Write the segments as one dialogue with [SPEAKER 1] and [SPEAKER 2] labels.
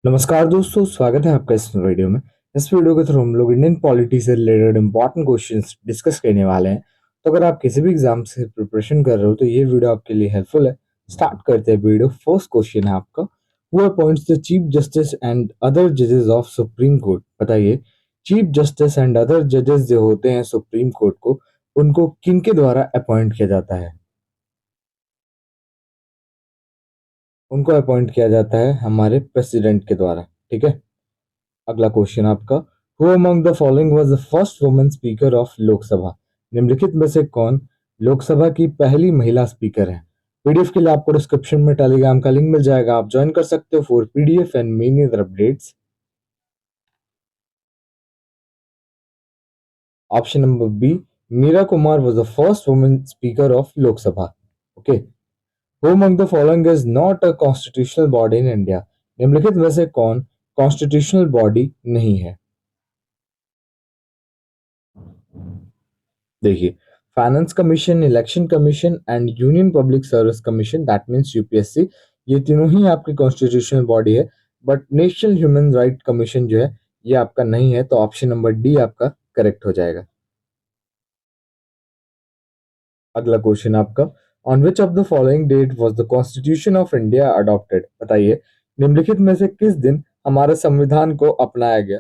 [SPEAKER 1] नमस्कार दोस्तों, स्वागत है आपका इस वीडियो में। इस वीडियो के थ्रू हम लोग इंडियन पॉलिटी से रिलेटेड इंपॉर्टेंट क्वेश्चंस डिस्कस करने वाले हैं। तो अगर आप किसी भी एग्जाम से प्रिपरेशन कर रहे हो तो ये वीडियो आपके लिए हेल्पफुल है। स्टार्ट करते हैं वीडियो। फर्स्ट क्वेश्चन है आपका, who appoints the chief justice and other जजेस ऑफ सुप्रीम कोर्ट? बताइए, चीफ जस्टिस एंड अदर जजेस जो होते हैं सुप्रीम कोर्ट को, उनको किनके द्वारा अपॉइंट किया जाता है? उनको अपॉइंट किया जाता है हमारे प्रेसिडेंट के द्वारा। ठीक है। अगला क्वेश्चन आपका, who among the following was the first women speaker of Lok Sabha? निम्नलिखित में से कौन लोकसभा की पहली महिला स्पीकर है? पीडीएफ के लिए आपको डिस्क्रिप्शन में टेलीग्राम का लिंक मिल जाएगा, आप ज्वाइन कर सकते हो for PDF and many other updates. Option number B, Meera Kumar was the first women speaker of Lok Sabha. Okay. Who among the following is not a constitutional body in India? निम्नलिखित में से कौन कॉन्स्टिट्यूशनल बॉडी नहीं है? देखिए, finance commission, election commission and union public service commission, that means UPSC, ये तीनों ही आपकी कॉन्स्टिट्यूशनल बॉडी है। But national human right commission जो है ये आपका नहीं है, तो ऑप्शन नंबर डी आपका करेक्ट हो जाएगा। अगला क्वेश्चन आपका, on which of the following date was the constitution of India adopted? बताइए, निम्नलिखित में से किस दिन हमारे संविधान को अपनाया गया?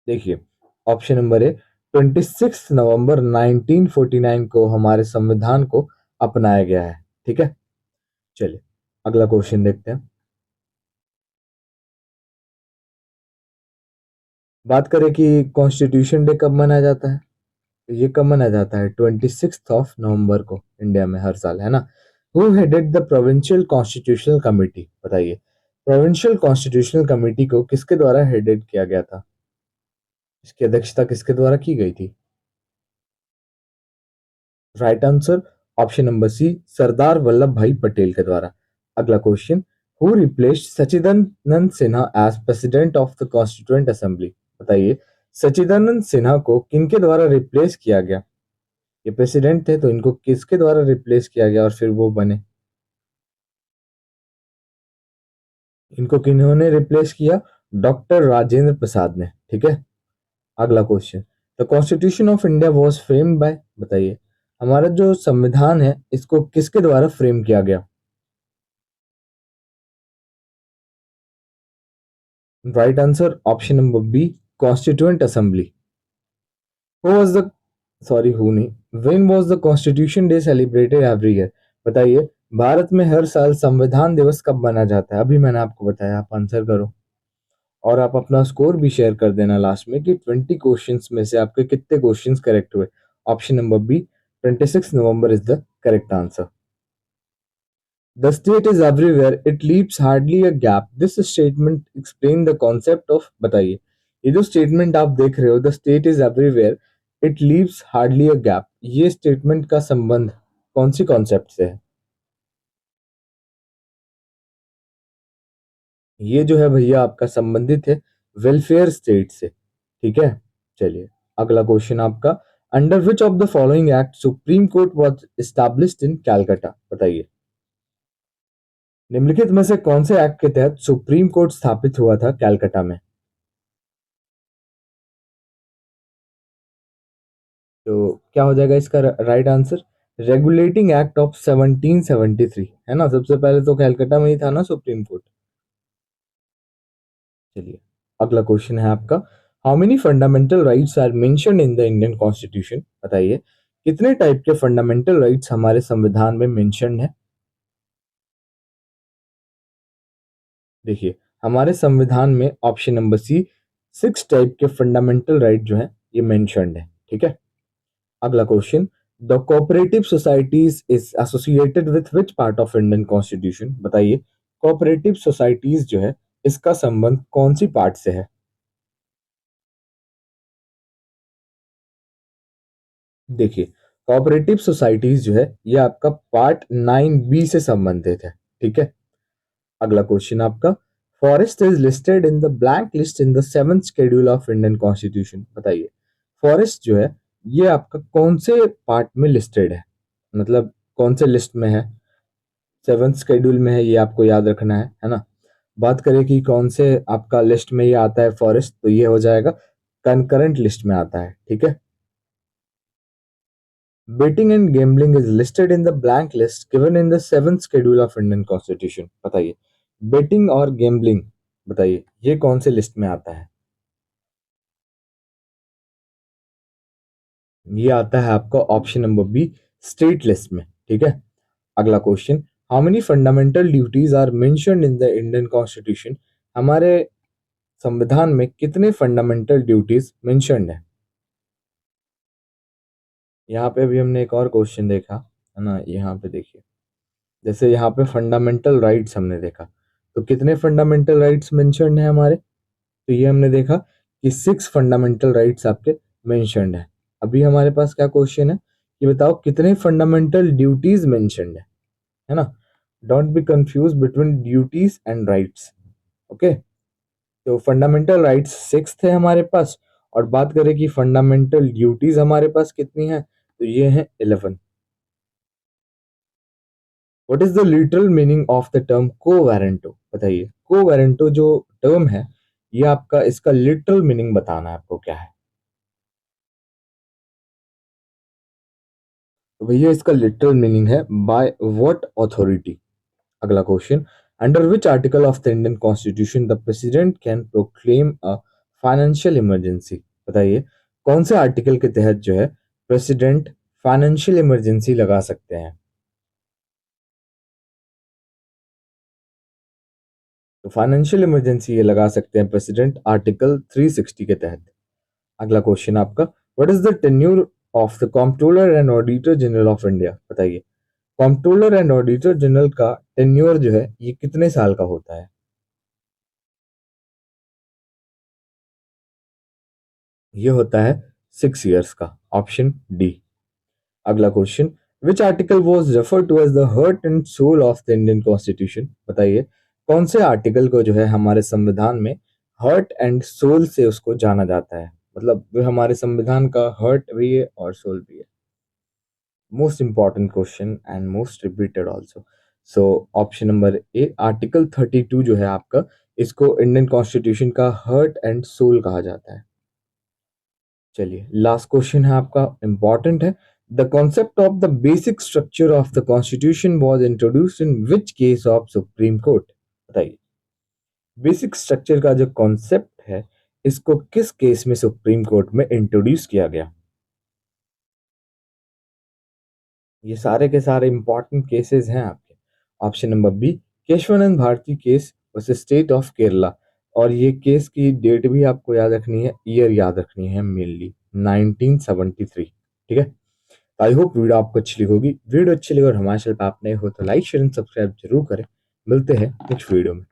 [SPEAKER 1] देखिए, ऑप्शन नंबर ए, 26 नवंबर 1949 को हमारे संविधान को अपनाया गया है। ठीक है। चलिए अगला क्वेश्चन देखते हैं। बात करें कि कॉन्स्टिट्यूशन डे कब मनाया जाता है, तो ये कब मनाया जाता है? 26 नवंबर को इंडिया में हर साल, है ना। Who headed the provincial constitutional committee? बताइए, प्रोविंशियल कॉन्स्टिट्यूशनल कमिटी को किसके द्वारा हेडेड किया गया था? इसकी अध्यक्षता किसके द्वारा की गई थी? Right answer, option number C, Sardar Vallabhbhai Patel के द्वारा। अगला question, who replaced Sachidanand Sinha as president of the constituent assembly? बताइए, सचिदानंद सिन्हा को किनके द्वारा रिप्लेस किया गया? ये प्रेसिडेंट थे तो इनको किसके द्वारा रिप्लेस किया गया और फिर वो बने? इनको किन्होंने रिप्लेस किया? डॉक्टर राजेंद्र प्रसाद ने। ठीक है। अगला question, the constitution of India was framed bye? बताइए, हमारा जो संविधान है इसको किसके द्वारा फ्रेम किया गया? Right answer, option number B, constituent assembly. Who was the sorry who नहीं when was the constitution day celebrated every year? बताइए, भारत में हर साल संविधान दिवस कब मनाया जाता है? अभी मैंने आपको बताया, आप आंसर करो। और आप अपना स्कोर भी शेयर कर देना लास्ट में कि 20 क्वेश्चंस में से आपके कितने क्वेश्चंस करेक्ट हुए। Option number B, 26 November is the correct answer. The state is everywhere, it leaves hardly a gap. This statement explain the concept of, बताइए, ये जो स्टेटमेंट आप देख रहे हो, the state is everywhere it leaves hardly a gap, ये statement का संबंध कौन सी कॉन्सेप्ट से है? ये जो है भैया आपका संबंधित है वेलफेयर स्टेट से। ठीक है। चलिए अगला क्वेश्चन आपका, under which of the following act supreme court was established in Calcutta? बताइए, निम्नलिखित में से कौन से एक्ट के तहत सुप्रीम कोर्ट स्थापित हुआ था कैलकाटा में? तो क्या हो जाएगा इसका right answer? Regulating act of 1773, है ना। सबसे पहले तो कैलकाटा में ही था ना सुप्रीम कोर्ट। चलिए अगला क्वेश्चन है आपका, how many fundamental rights are mentioned in the Indian constitution? बताइए, कितने टाइप के फंडामेंटल राइट्स हमारे संविधान में मेंशन्ड है? देखिए, हमारे संविधान में ऑप्शन नंबर सी, 6 टाइप के फंडामेंटल राइट जो है ये मेंशन्ड है। ठीक है। अगला question, the cooperative societies is associated with which part of Indian constitution? बताइए, कोऑपरेटिव सोसाइटीज जो है इसका संबंध कौन सी पार्ट से है? देखिए, कोऑपरेटिव सोसाइटीज जो है ये आपका पार्ट 9B से संबंधित है। ठीक है। अगला क्वेश्चन आपका, forest is listed in the blank list in the 7th schedule of Indian constitution? बताइए, फॉरेस्ट जो है ये आपका कौन से पार्ट में लिस्टेड है, मतलब कौन से लिस्ट में है? सेवन्थ शेड्यूल में है, ये आपको याद रखना है ना। बात करें कि कौन से आपका लिस्ट में ये आता है फॉरेस्ट, तो ये हो जाएगा कंकरेंट लिस्ट में आता है, ठीक है। Betting and gambling is listed in the blank list given in the seventh schedule of Indian constitution. बताइए, बेटिंग और गैम्बलिंग, बताइए ये कौन से लिस्ट में आता है। ये आता है आपका option number B, state list में, ठीक है। अगला question, how many fundamental duties are mentioned in the Indian constitution. हमारे संविधान में कितने फंडामेंटल ड्यूटीज मेंशन्ड है। यहाँ पे भी हमने एक और क्वेश्चन देखा है ना, यहाँ पे देखिए, जैसे यहाँ पे फंडामेंटल राइट्स हमने देखा, तो कितने फंडामेंटल राइट्स मेंशन्ड है हमारे, तो ये हमने देखा कि 6 फंडामेंटल राइट्स आपके मेंशन्ड है। अभी हमारे पास क्या क्वेश्चन है कि बताओ कितने फंडामेंटल ड्यूटीज मेंशन्ड है ना। Don't be confuse between duties and rights, okay. तो फंडामेंटल राइट्स 6 थे हमारे पास, और बात करें कि फंडामेंटल ड्यूटीज हमारे पास कितनी है, तो ये है 11। What is the literal meaning of the term कोवेरेंटो। बताइए, कोवेरेंटो जो टर्म है, ये आपका इसका लिटरल मीनिंग बताना है आपको क्या है। तो भैया इसका लिटरल मीनिंग है बाय व्हाट अथॉरिटी। अगला question, under which article of the Indian constitution the president can proclaim a financial emergency. बताइए कौन से आर्टिकल के तहत जो है प्रेसिडेंट फाइनेंशियल इमरजेंसी लगा सकते हैं। तो फाइनेंशियल इमरजेंसी ये लगा सकते हैं प्रेसिडेंट आर्टिकल 360 के तहत। अगला क्वेश्चन आपका, what is the tenure of the controller and auditor general of India. बताइए, कंट्रोलर एंड ऑडिटर जनरल का टेन्योर जो है ये कितने साल का होता है। ये होता है 6 ईयर्स का, ऑप्शन डी। अगला question, which article was refer to as the heart and soul of the Indian constitution. बताइए कौन से आर्टिकल को जो है हमारे संविधान में हार्ट एंड सोल से उसको जाना जाता है, मतलब वो हमारे संविधान का हार्ट भी है और सोल भी है। Most important question and most repeated also. So option number A, article 32 जो है आपका, इसको इंडियन कॉन्स्टिट्यूशन का हार्ट एंड सोल कहा जाता है। चलिए लास्ट क्वेश्चन है आपका, इंपॉर्टेंट है। The concept of the basic structure of the constitution was introduced in which case of supreme court. बताइए, बेसिक स्ट्रक्चर का जो कॉन्सेप्ट है, इसको किस केस में सुप्रीम कोर्ट में इंट्रोड्यूस किया गया। ये सारे के सारे इंपॉर्टेंट केसेस हैं आपके। Option number B, Keshavananda Bharati case versus state of Kerala, और ये केस की डेट भी आपको याद रखनी है, ईयर याद रखनी है मेनली, 1973, ठीक है। आई होप वीडियो आपको अच्छी लगी होगी। वीडियो अच्छी लगी और हमारे चैनल पर आप नए हो तो लाइक शेयर एंड सब्सक्राइब जरूर करें। मिलते हैं नेक्स्ट वीडियो में।